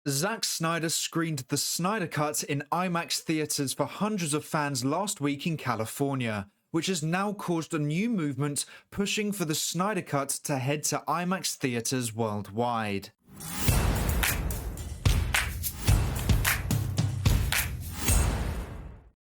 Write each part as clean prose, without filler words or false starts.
Zack Snyder screened the Snyder Cut in IMAX theaters for hundreds of fans last week in California, which has now caused a new movement pushing for the Snyder Cut to head to IMAX theaters worldwide.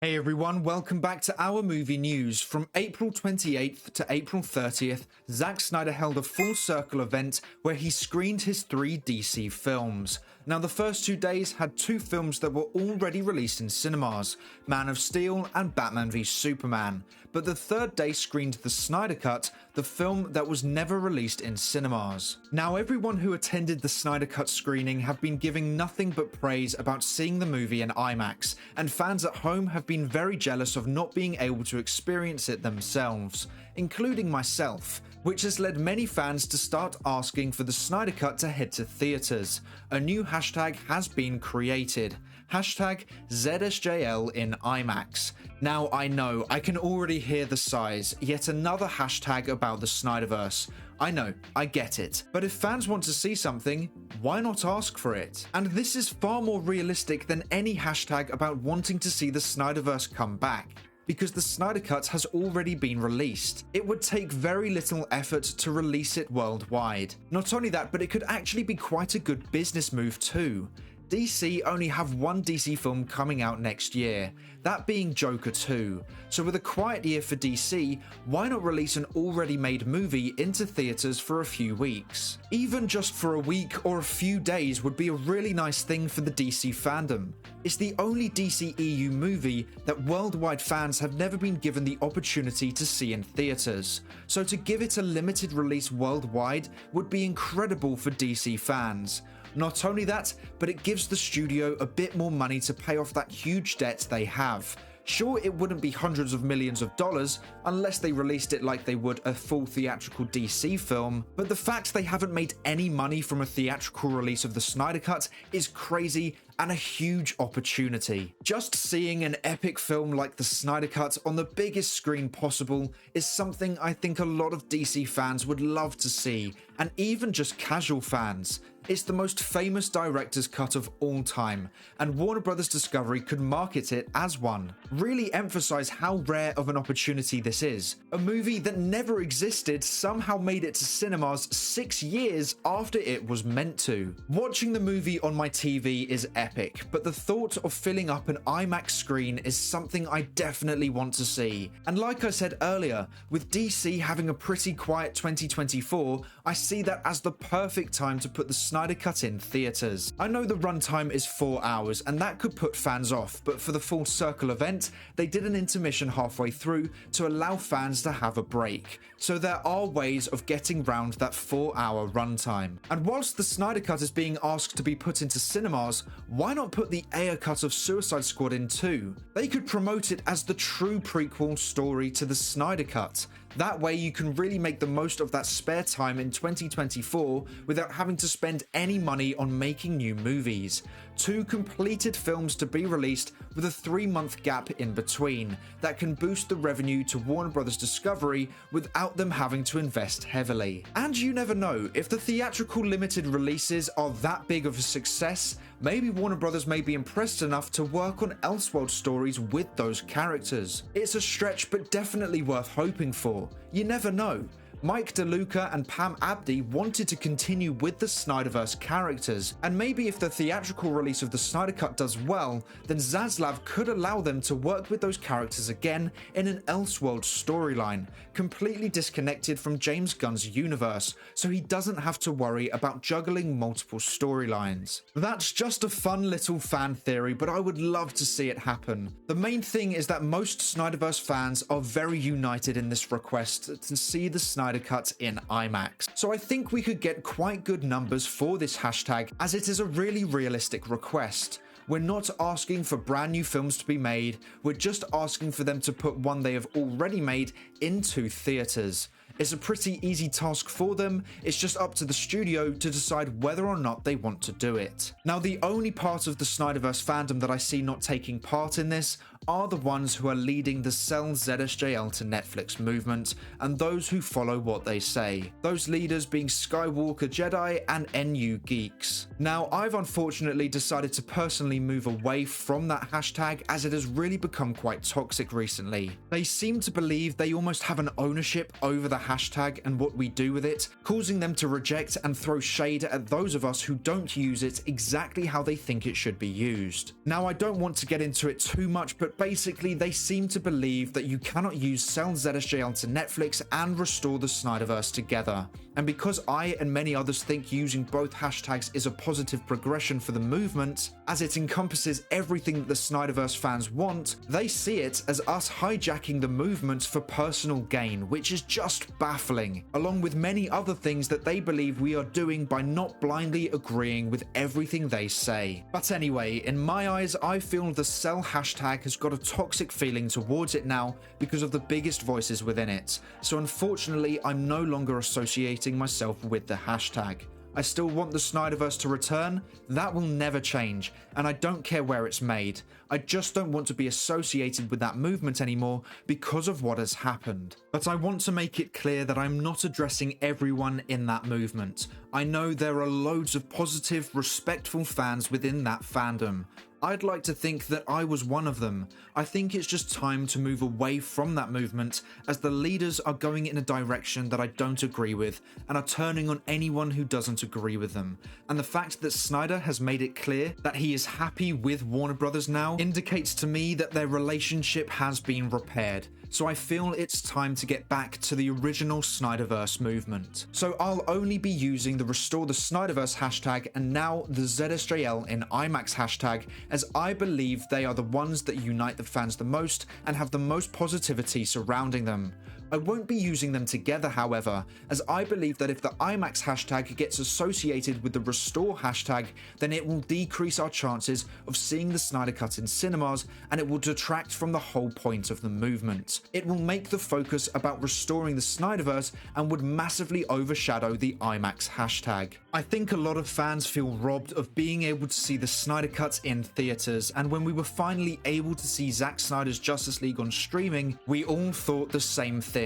Hey everyone, welcome back to our movie news. From April 28th to April 30th, Zack Snyder held a full circle event where he screened his 3 DC films. Now, the first 2 days had 2 films that were already released in cinemas, Man of Steel and Batman v Superman, but the third day screened the Snyder Cut, the film that was never released in cinemas. Now, everyone who attended the Snyder Cut screening have been giving nothing but praise about seeing the movie in IMAX, and fans at home have been very jealous of not being able to experience it themselves, including myself, which has led many fans to start asking for the Snyder Cut to head to theaters. A new hashtag has been created. Hashtag ZSJL in IMAX. Now I know, I can already hear the sighs, yet another hashtag about the Snyderverse. I know, I get it. But if fans want to see something, why not ask for it? And this is far more realistic than any hashtag about wanting to see the Snyderverse come back, because the Snyder Cut has already been released. It would take very little effort to release it worldwide. Not only that, but it could actually be quite a good business move too. DC only have one DC film coming out next year, that being Joker 2. So with a quiet year for DC, why not release an already made movie into theaters for a few weeks? Even just for a week or a few days would be a really nice thing for the DC fandom. It's the only DC EU movie that worldwide fans have never been given the opportunity to see in theaters. So to give it a limited release worldwide would be incredible for DC fans. Not only that, but it gives the studio a bit more money to pay off that huge debt they have. Sure, it wouldn't be hundreds of millions of dollars unless they released it like they would a full theatrical DC film, but the fact they haven't made any money from a theatrical release of the Snyder Cut is crazy and a huge opportunity. Just seeing an epic film like the Snyder Cut on the biggest screen possible is something I think a lot of DC fans would love to see, and even just casual fans. It's the most famous director's cut of all time, and Warner Bros. Discovery could market it as one. Really emphasize how rare of an opportunity this is. A movie that never existed somehow made it to cinemas 6 years after it was meant to. Watching the movie on my TV is epic, but the thought of filling up an IMAX screen is something I definitely want to see. And like I said earlier, with DC having a pretty quiet 2024, I see that as the perfect time to put the Snyder Cut in theaters. I know the runtime is 4 hours and that could put fans off, but for the full circle event, they did an intermission halfway through to allow fans to have a break. So there are ways of getting round that 4-hour runtime. And whilst the Snyder Cut is being asked to be put into cinemas, why not put the Ayer cut of Suicide Squad in too? They could promote it as the true prequel story to the Snyder Cut. That way you can really make the most of that spare time in 2024 without having to spend any money on making new movies. 2 completed films to be released with a 3-month gap in between that can boost the revenue to Warner Bros. Discovery without them having to invest heavily. And you never know, if the theatrical limited releases are that big of a success, maybe Warner Bros. May be impressed enough to work on Elseworld Stories with those characters. It's a stretch, but definitely worth hoping for. You never know. Mike DeLuca and Pam Abdi wanted to continue with the Snyderverse characters, and maybe if the theatrical release of the Snyder Cut does well, then Zaslav could allow them to work with those characters again in an Elseworld storyline, completely disconnected from James Gunn's universe, so he doesn't have to worry about juggling multiple storylines. That's just a fun little fan theory, but I would love to see it happen. The main thing is that most Snyderverse fans are very united in this request to see the Snyder Cut in IMAX. So I think we could get quite good numbers for this hashtag, as it is a really realistic request. We're not asking for brand new films to be made, we're just asking for them to put one they have already made into theaters. It's a pretty easy task for them, it's just up to the studio to decide whether or not they want to do it. Now, the only part of the Snyderverse fandom that I see not taking part in this are the ones who are leading the Sell ZSJL To Netflix movement, and those who follow what they say. Those leaders being Skywalker Jedi and NU Geeks. Now, I've unfortunately decided to personally move away from that hashtag as it has really become quite toxic recently. They seem to believe they almost have an ownership over the hashtag and what we do with it, causing them to reject and throw shade at those of us who don't use it exactly how they think it should be used. Now, I don't want to get into it too much, but basically they seem to believe that you cannot use Sell ZSJL To Netflix and restore the Snyderverse together. And because I and many others think using both hashtags is a positive progression for the movement, as it encompasses everything that the Snyderverse fans want, they see it as us hijacking the movement for personal gain, which is just baffling, along with many other things that they believe we are doing by not blindly agreeing with everything they say. But anyway, in my eyes, I feel the Sell hashtag has got a toxic feeling towards it now because of the biggest voices within it. So unfortunately, I'm no longer associating myself with the hashtag. I still want the Snyderverse to return, that will never change, and I don't care where it's made. I just don't want to be associated with that movement anymore because of what has happened. But I want to make it clear that I'm not addressing everyone in that movement. I know there are loads of positive, respectful fans within that fandom. I'd like to think that I was one of them. I think it's just time to move away from that movement as the leaders are going in a direction that I don't agree with and are turning on anyone who doesn't agree with them. And the fact that Snyder has made it clear that he is happy with Warner Brothers now indicates to me that their relationship has been repaired. So I feel it's time to get back to the original Snyderverse movement. So I'll only be using the Restore the Snyderverse hashtag and now the ZSJL in IMAX hashtag, as I believe they are the ones that unite the fans the most and have the most positivity surrounding them. I won't be using them together, however, as I believe that if the IMAX hashtag gets associated with the Restore hashtag, then it will decrease our chances of seeing the Snyder Cut in cinemas, and it will detract from the whole point of the movement. It will make the focus about restoring the Snyderverse and would massively overshadow the IMAX hashtag. I think a lot of fans feel robbed of being able to see the Snyder Cut in theaters, and when we were finally able to see Zack Snyder's Justice League on streaming, we all thought the same thing.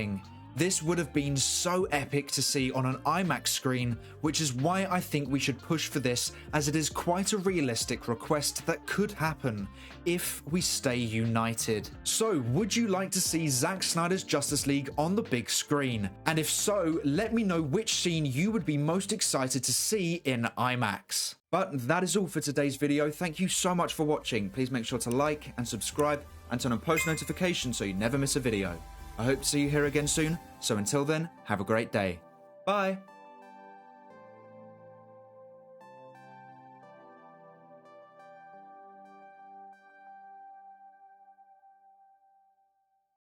This would have been so epic to see on an IMAX screen, which is why I think we should push for this, as it is quite a realistic request that could happen if we stay united. So, would you like to see Zack Snyder's Justice League on the big screen? And if so, let me know which scene you would be most excited to see in IMAX. But that is all for today's video. Thank you so much for watching. Please make sure to like and subscribe and turn on post notifications so you never miss a video. I hope to see you here again soon, so until then, have a great day. Bye!